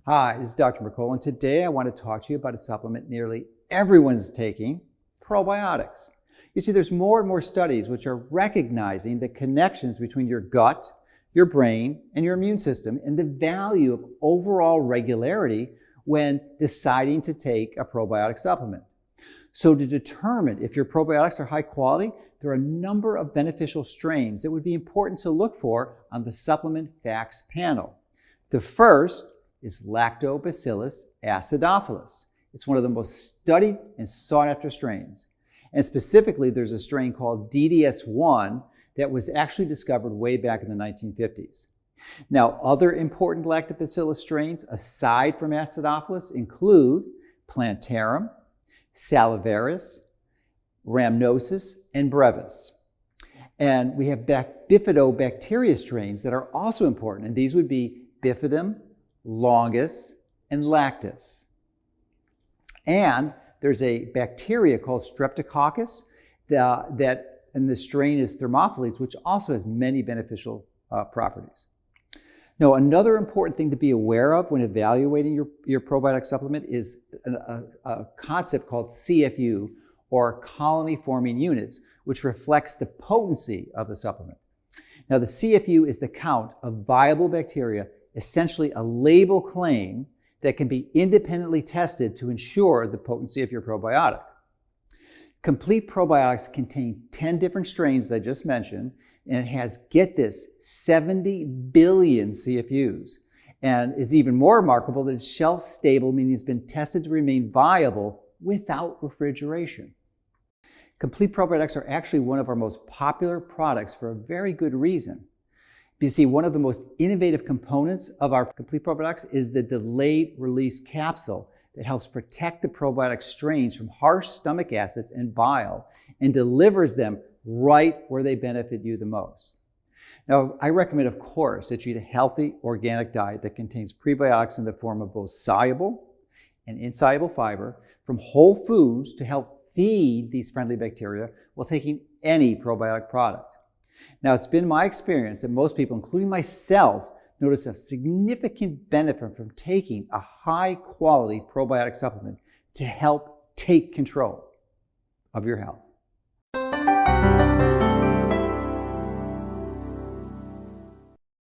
Hi, this is Dr. Mercola, and today I want to talk to you about a supplement nearly everyone's taking, probiotics. You see, there's more and more studies which are recognizing the connections between your gut, your brain, and your immune system, and the value of overall regularity when deciding to take a probiotic supplement. So to determine if your probiotics are high quality, there are a number of beneficial strains that would be important to look for on the supplement facts panel. The first is Lactobacillus acidophilus. It's one of the most studied and sought after strains. And specifically, there's a strain called DDS1 that was actually discovered way back in the 1950s. Now, other important Lactobacillus strains aside from acidophilus include Plantarum, Salivarius, Rhamnosus, and Brevis. And we have bifidobacteria strains that are also important, and these would be Bifidum, Longus, and Lactus. And there's a bacteria called Streptococcus and the strain is Thermophilus, which also has many beneficial properties. Now, another important thing to be aware of when evaluating your probiotic supplement is a concept called CFU, or colony-forming units, which reflects the potency of the supplement. Now, the CFU is the count of viable bacteria, essentially a label claim that can be independently tested to ensure the potency of your probiotic. Complete Probiotics contain 10 different strains that I just mentioned, and it has, get this, 70 billion CFUs. And is even more remarkable that it's shelf-stable, meaning it's been tested to remain viable without refrigeration. Complete Probiotics are actually one of our most popular products for a very good reason. You see, one of the most innovative components of our Complete Probiotics is the delayed release capsule that helps protect the probiotic strains from harsh stomach acids and bile and delivers them right where they benefit you the most. Now, I recommend, of course, that you eat a healthy organic diet that contains prebiotics in the form of both soluble and insoluble fiber from whole foods to help feed these friendly bacteria while taking any probiotic product. Now, it's been my experience that most people, including myself, notice a significant benefit from taking a high-quality probiotic supplement to help take control of your health.